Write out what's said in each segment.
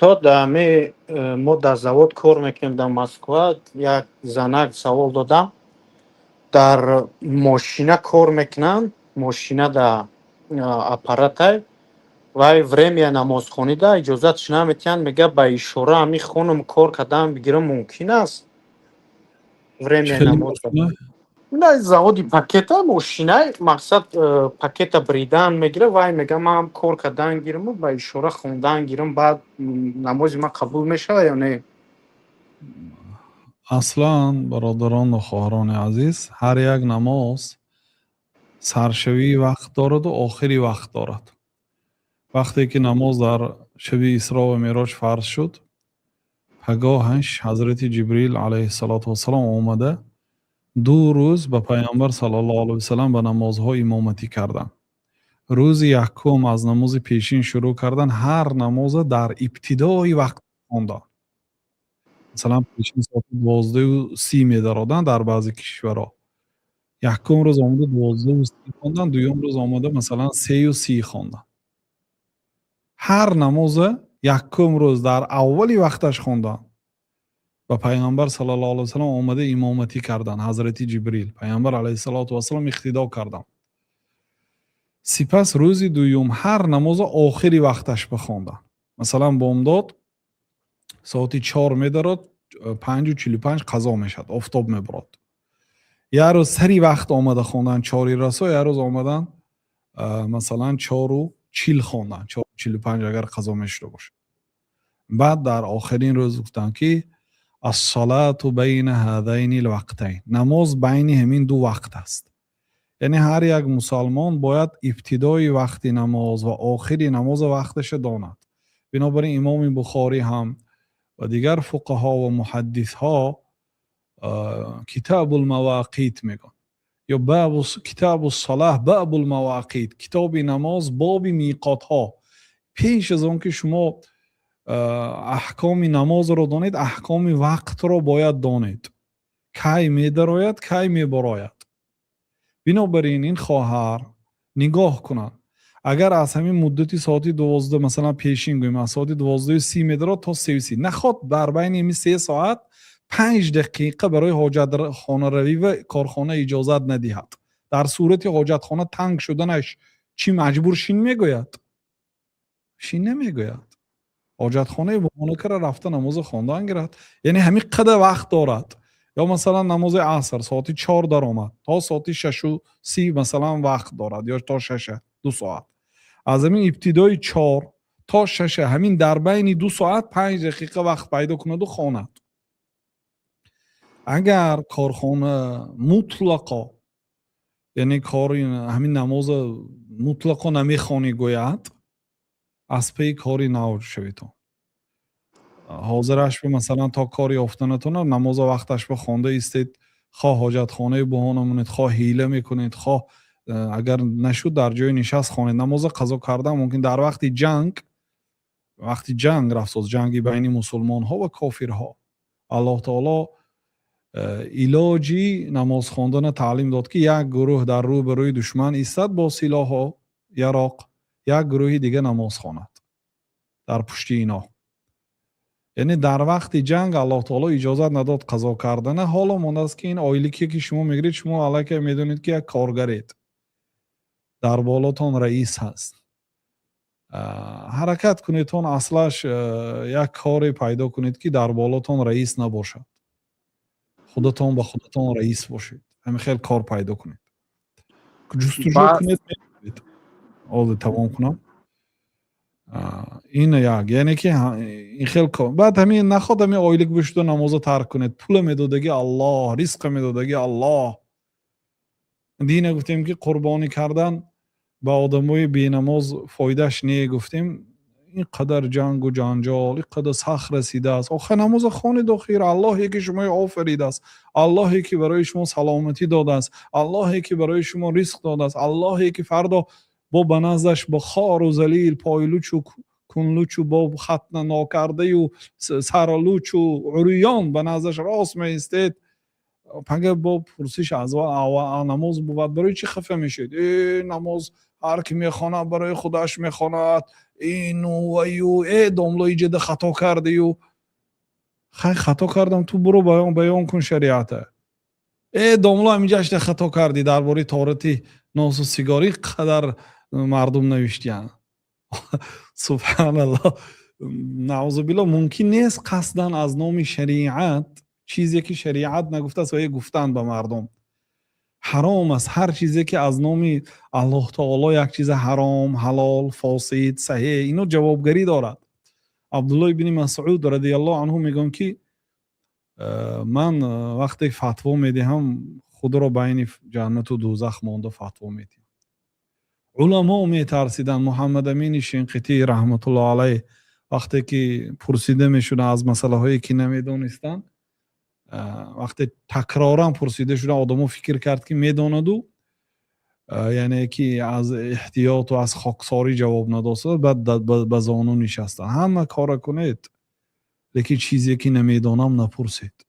То дами мо дар завод кор мекунем дар Москва. Як занак савол додам. Дар мошина кор мекунанд, мошина дар аппаратай. Вай время намозхонида иҷозатш наметиҳанд, мега ба ишора ҳами хонум кор кардан бигирам мумкин аст? Время خیلی намоз. مشکل. На заводи пакета мошинай мақсад пакета бридан мегира, вай мега ман кор кардан гирам ба ишора хондан гирам, баъд намози ман қабул мешава ё не? اصلا برادران و خواهران عزیز، هر یک نماز سرشوی وقت دارد و آخری وقت دارد. وقتی که نماز در شب اسراء و معراج فرض شد، پگاهش حضرت جبریل علیه السلام آمده 2 روز به پیامبر صلی الله علیه و سلم به نمازها امامتی کردند. روز یکم از نماز پیشین شروع کردن، هر نماز در ابتدای وقت خواندن. مثلا پیشین ساعت 12:30 می‌دارادن در بعضی کشورها. یکم روز آمده 12:30 خواندن، دوم روز آمده مثلا 3:30 خواندن. هر نماز یکم روز در اولی وقتش خواندن. و پیامبر صلی الله علیه و سلم آمده امامتی کردن، حضرت جبریل پیامبر علیه السلام اقتدا کردن. سپس روز دوم هر نماز آخری وقتش بخواندن. مثلا بامداد ساعت 4 می‌دارد، 5:45 قضا میشد، آفتاب میبرد. یه روز سری وقت آمده خواندن 4 رسا، یه روز آمدن مثلا 4:40 خواندن، 4:45 اگر قضا میشده باشه. بعد در آخرین روز گفتن که الصلاة بین هذین الوقتین، نماز بین همین 2 وقت است. یعنی هر یک مسلمان باید ابتدای وقت نماز و آخری نماز وقتش داند. بنابراین امام بخاری هم و دیگر فقها و محدث ها کتاب المواقیت میگن، یا باب کتاب الصلاة باب المواقیت، کتاب نماز باب میقات ها. پیش از آن که شما احکام نماز رو دانید، احکام وقت رو باید دانید، کی می‌دراید کی می‌براید. بنابراین این خواهر نگاه کنن، اگر از همین مدتی ساعت 12 مثلا پیشین گویم از ساعت 12:30 می‌دارد تا 3:30 نخواد در بین این 3 ساعت 5 دقیقه برای حاجت خانه روی و کارخانه اجازت ندهد. در صورت حاجت خانه تنگ شدنش چی مجبور شین میگوید؟ شین نمیگوید. حاجت خانه بهانه کرده رفته نماز خواندن گیرد، یعنی همین قدر وقت دارد. یا مثلا نماز عصر ساعت 4 در آمد تا ساعت 6:30 مثلا وقت دارد، یا تا 6 2 ساعت. از همین ابتدای 4 تا 6 همین در بین 2 ساعت 5 دقیقه وقت پیدا کند و خواند. اگر کارخانه مطلقا، یعنی کار همین نماز مطلقا نمیخوانی گوید، از پی کاری نور شویتون. حاضرش به مثلا تا کاری افتانتون نماز وقتش به خونده ایستید، خواه حاجت خانه بهانه مونید، خواه حیله میکنید، خواه اگر نشود در جای نشست خوانید. نماز قضا کردن ممکن در وقت جنگ، وقتی جنگ رفت، جنگی بین مسلمان ها و کافر ها، الله تعالی علاجی نماز خواندن تعلیم داد که یک گروه در روبروی دشمن ایستد با سلاح و یراق، یک گروهی دیگه نماز خواند در پشت اینا. یعنی در وقت جنگ الله تعالی اجازت نداد قضا کردن. حالا مونده است که این آیلیکی که شما میگیرید، شما علاکه میدونید که یک کارگرید، در بالاتون رئیس هست، حرکت کنید تون اصلش یک کاری پیدا کنید که در بالاتون رئیس نباشد، خودتون به خودتون رئیس باشید، همین خیلی کار پیدا کنید، جستجو کنید. آده تمام کنم. این یک، یعنی که این خیلی کار. بعد همین نخواد همین آیلیک بشید و نماز ترک کنید. پول میدادگی الله، رزق میدادگی الله. دین گفتیم که قربانی کردن به آدمای بی نماز فایدهش نیه. گفتیم این قدر جنگ و جنجال، این قدر سخت رسیده است. آخه نماز خوانید و خیر. اللهی که شما آفرید است، اللهی که برای شما سلامتی داده است، اللهی که برای شما رزق داده است، اللهی که فردا با بنازش با خار و ذلیل، پایلوچ و کنلوچ و با ختنه ناکرده و سرلوچ و عریان بنازش راست می استید. پنگه با پرسش از نماز بود برای چی خفه میشید؟ نماز هر کی میخواند برای خودش میخواند، اینو و یو ای داملا ایجاد خطا کردی و خیلی خطا کردم تو برو بیان کن شریعته. ای داملا همینجا اشته خطا کردی درباره تارتی ناس و سیگاری قدر مردم نوشتیان. سبحان الله. نعوذ بالله ممکن نیست قصدن از نام شریعت چیزی که شریعت نگفته است و گفتن به مردم حرام است. هر چیزی که از نام الله تعالی یک چیز حرام، حلال، فاسد، صحیح اینو جوابگری دارد. عبدالله بن مسعود رضی الله عنه میگن که من وقتی فتوا میدهم خود را بین جنت و دوزخ مانده فتوا میدم. علما میترسیدن. محمد امین شنقیطی رحمت الله علیه وقتی که پرسیده میشونه از مسئله هایی که نمیدونستن، وقتی تکرارا پرسیده شده آدمو فکر کرد که میداند و یعنی که از احتیاط و از خاکساری جواب نداده بعد به زانو نشستن. همه کار کنید لیکن چیزی که نمیدانم نپرسید.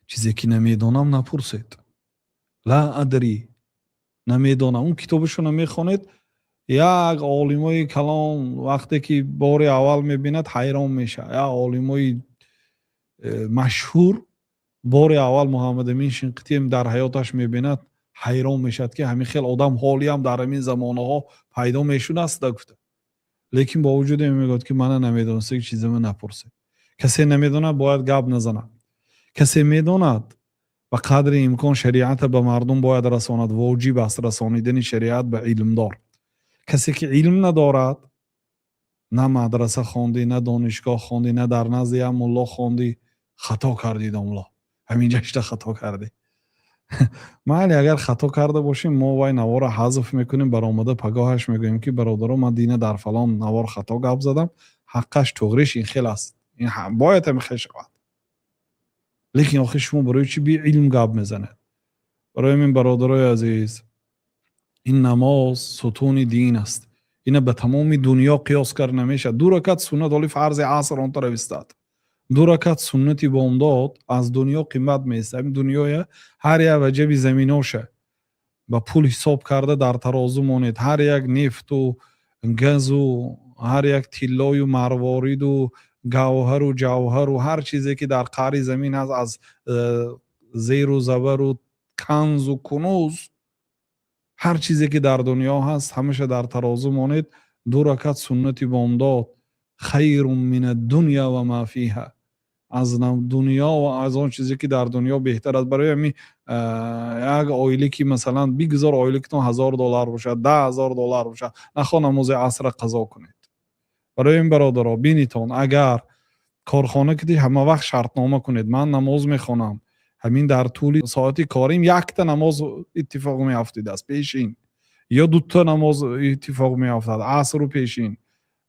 چیزی که نمیدانم نپرسید. لا ادری، نمیدانم. اون کتابشو نمیخونید. یک عالمای کلام وقتی که بار اول میبیند حیران میشه. یک عالمای مشهور بار اول محمد امین شنقیطی در حیاتش میبیند حیران میشد که همین خیلی آدم حالی هم در همین زمانه ها پیدا میشون است گفته. لیکن با وجود این میگوید که من نمیدونسته که چیزی من نپرسه. کسی نمیدونه باید گپ نزنه. کسی میدوند به قدر امکان شریعت به مردم باید رساند. واجب است رسانیدن شریعت به علم دار. کسی که علم ندارد، نه مدرسه خواندی، نه دانشگاه خواندی، نه در نزد یک ملا خواندی، خطا کردی داملا. همینجا اشته خطا کردی. مالی اگر خطا کرده باشیم ما وای نوار حذف میکنیم، برآمده پگاهش میگویم که برادران من دینه در فلان نوار خطا گپ زدم، حقش تغریش این خیلی است، این باید هم خیلی شود. لیکن آخه شما برای چی بی علم گپ میزنه؟ برای من برادرای عزیز، این نماز ستون دین است. اینه به تمام دنیا قیاس کرد نمیشه. 2 رکعت سنت ولی فرض عصر اون طرف استاد. 2 رکعت سنتی بامداد از دنیا قیمت میسته. این دنیای هر یک وجبی زمیناشه با پول حساب کرده در ترازو مونید. هر یک نفت و گاز و هر یک طلای و مروارید و گوهر و جوهر و هر چیزی که در قعر زمین هست از زیر و زبر و کنز و کنوز، هر چیزی که در دنیا هست همیشه در ترازو مونید. 2 رکعت سنتی بامداد خیر من الدنیا و ما فیها، از دنیا و از آن چیزی که در دنیا بهتر است. برای همین یک آیلی که مثلا بگذار آیلی که $1000 باشد، $10,000 باشد، نخواه نماز عصر قضا کنید. برای این برادرها بینیتون اگر کارخانه کدی همه وقت شرطنامه کنید. من نماز میخوانم، همین در طول ساعتی کاریم 1 تا نماز اتفاق میافتید است پیشین، یا 2 تا نماز اتفاق میافتد عصر و پیشین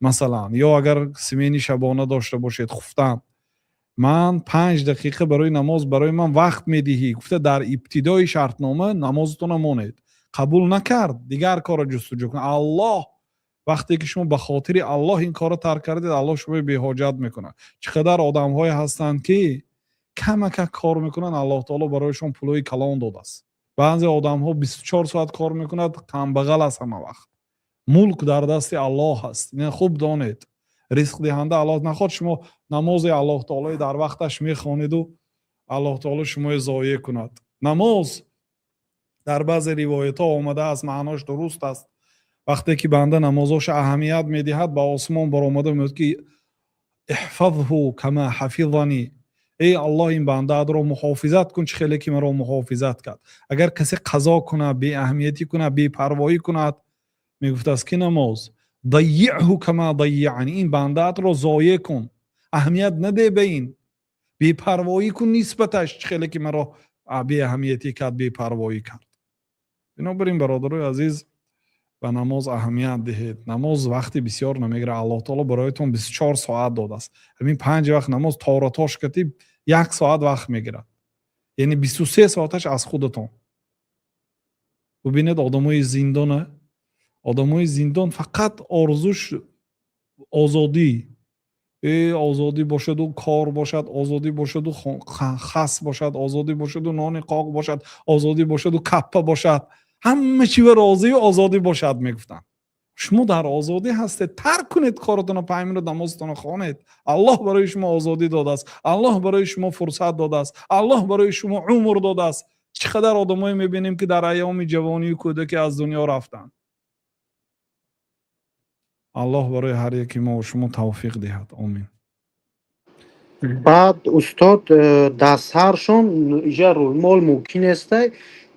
مثلا، یا اگر سمینی شبانه داشته باشید خفتم من 5 دقیقه برای نماز برای من وقت میدهی. گفته در ابتدای شرطنامه نمازتون مونید. قبول نکرد دیگر کار جستجو کن. الله وقتی که شما به خاطر الله این کار ترک کردید، الله شما به حاجت میکنه. چقدر آدم های هستند که کمک کار میکنن، الله تعالی برایشون پولای کلان داده است. بعضی آدم ها 24 ساعت کار میکنند، کم بغل است همه وقت. ملک در دست الله هست. این خوب دانید. رزق دهنده الله. نخواد شما نماز الله تعالی در وقتش میخوانید و الله تعالی شما ضایع کند. نماز در بعضی روایت ها آمده است، معناش درست است. وقتی که بنده نمازش اهمیت میدهد، با آسمان برآمده میاد که احفظه کما حفظنی، ای الله این بنده را محافظت کن چه خیلی که مرا محافظت کرد. اگر کسی قضا کنه، بی اهمیتی کنه، بی پروایی کند، میگفت است که نماز ضیعه کما ضیعنی، این بنده را ضایع کن، اهمیت نده به این، بی پروایی کن نسبتش چه خیلی که مرا بی اهمیتی کرد، بی پروایی کرد. بنابراین برادرای عزیز به نماز اهمیت دهید. نماز وقتی بسیار نمیگیره. الله تعالی برایتون 24 ساعت داده است. همین 5 وقت نماز تاراتاش کتیب 1 ساعت وقت میگیره، یعنی 23 ساعتش از خودتون. ببینید آدمای زندانه، آدمای زندان فقط آرزوش آزادی، آزادی باشد و کار باشد، آزادی باشد و خس باشد، آزادی باشد و نان قاق باشد، آزادی باشد و کپه باشد، همه چی به راضی و آزادی باشد میگفتن. شما در آزادی هستید، ترک کنید کارتون، پایین رو نمازتون خوانید. الله برای شما آزادی داده است، الله برای شما فرصت داده است، الله برای شما عمر داده است. چقدر آدمایی میبینیم که در ایام جوانی و کودکی از دنیا رفتن. الله برای هر یکی ما و شما توفیق دهد. آمین. بعد استاد در سرشون ایجا رولمال ممکن است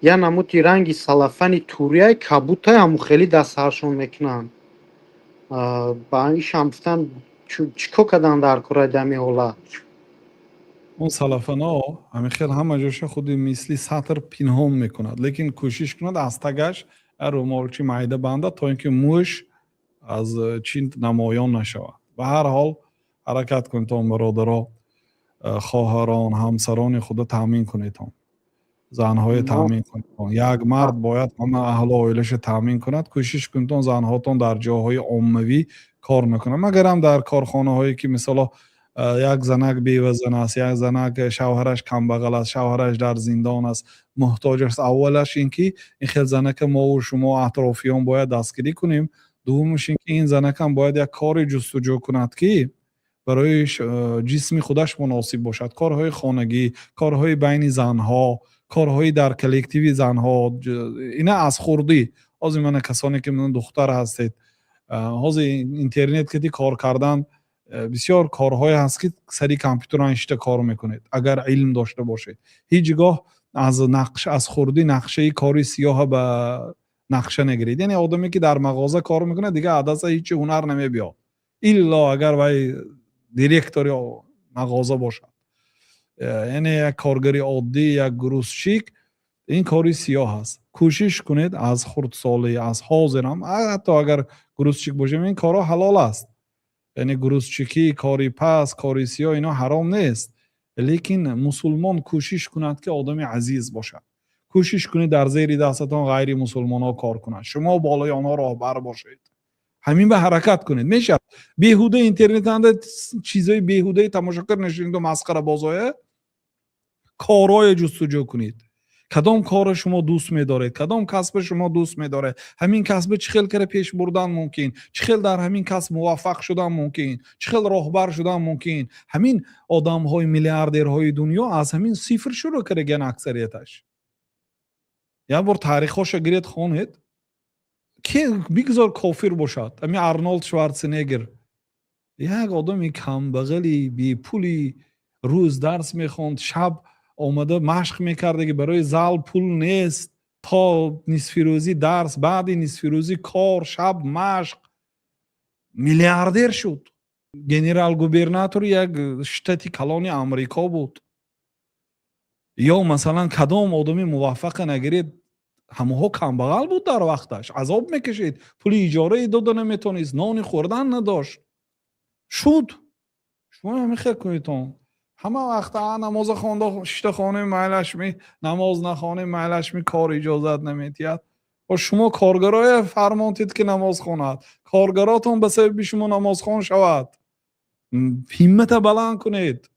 یا نموتی رنگی سلفنی توریای کبوتای همو خیلی در سرشون میکنن. با این شمفتن چیکو کدن در کرای دمی حالا؟ اون سلفن ها همین خیلی همه جاش خودی مثلی سطر پینهام میکند، لیکن کوشش کند از تگش رومالچی معده بنده تا اینکه موش از چین نمایان نشود. به هر حال حرکت کنید تا برادرها، خواهران، همسران خود تامین کنید، زنهای تامین کنید. یک مرد باید همه اهل و عائلش تامین کند. کوشش کنید زنهاتون در جاهای عمومی کار نکنند، مگر هم در کارخانه هایی که مثلا یک زنک بیوزن است، یک زنک شوهرش کمبغل است، شوهرش در زندان است، محتاج است. اولش اینکه این خیلی زنک ما و شما اطرافیان باید دستگیری کنیم. دومش اینکه این زنک هم باید یک کار جستجو کند که برای جسم خودش مناسب باشد. کارهای خانگی، کارهای بین زنها، کارهای در کلکتیو زنها، اینا از خوردی. از من کسانی که من دختر هستید، از اینترنت که کار کردن بسیار کارهای هست که سری کامپیوتر انشته کار میکنید اگر علم داشته باشید. هیچگاه از خوردی نقشه کاری سیاه به نقشه نگیرید. یعنی آدمی که در مغازه کار میکنه دیگه عدسه هیچ هنر نمیبیاد الا اگر وای دیرکتور مغازه باشد. یعنی یک کارگری عادی، یک گروسچیک، این کاری سیاه هست. کوشش کنید از خردسالی، از حاضرم، حتی اگر گروسچیک باشیم این کارها حلال است. یعنی گروسچیکی، کاری پس، کاری سیاه اینا حرام نیست، لیکن مسلمان کوشش کند که آدم عزیز باشد. کوشش کنید در زیر دستتان غیر مسلمان ها کار کنند، شما بالای آنها راهبر باشید. همین به حرکت کنید. میشه بیهوده اینترنت اند چیزای بیهوده تماشا نشینید و مسخره بازای کارهای جستجو کنید. کدام کار شما دوست می‌دارید؟ کدام کسب شما دوست می‌داره؟ همین کسب چه خیلی کار پیش بردن ممکن؟ چه خیلی در همین کسب موفق شدن ممکن؟ چه خیلی راهبر شدن ممکن؟ همین آدم‌های میلیاردرهای دنیا از همین صفر شروع کردن اکثریتش. یا بار تاریخش گرید خوانید که بگذار کافر باشد. همین آرنولد شوارزنگر یک آدمی کم بغلی بی پولی روز درس میخوند، شب آمده مشق میکرده که برای زال پول نیست، تا نصف روزی درس، بعد نصف روزی کار، شب مشق، میلیاردر شد. گنرال گوبرناتور یک شتاتی کلانی امریکا بود. یا مثلا کدام آدمی موفق نگرید همه کمبغل بود در وقتش، عذاب میکشید، پول اجاره داده نمیتونست، نان خوردن نداشت. شد شما همین خیلی کنیدون همه وقت نماز خونده شته خانه معلش می نماز نخانه معلش می کار اجازت نمیتید. و شما کارگرای فرمانتید که نماز خوند، کارگراتون به سبب شما نماز خون شود. همت بلند کنید.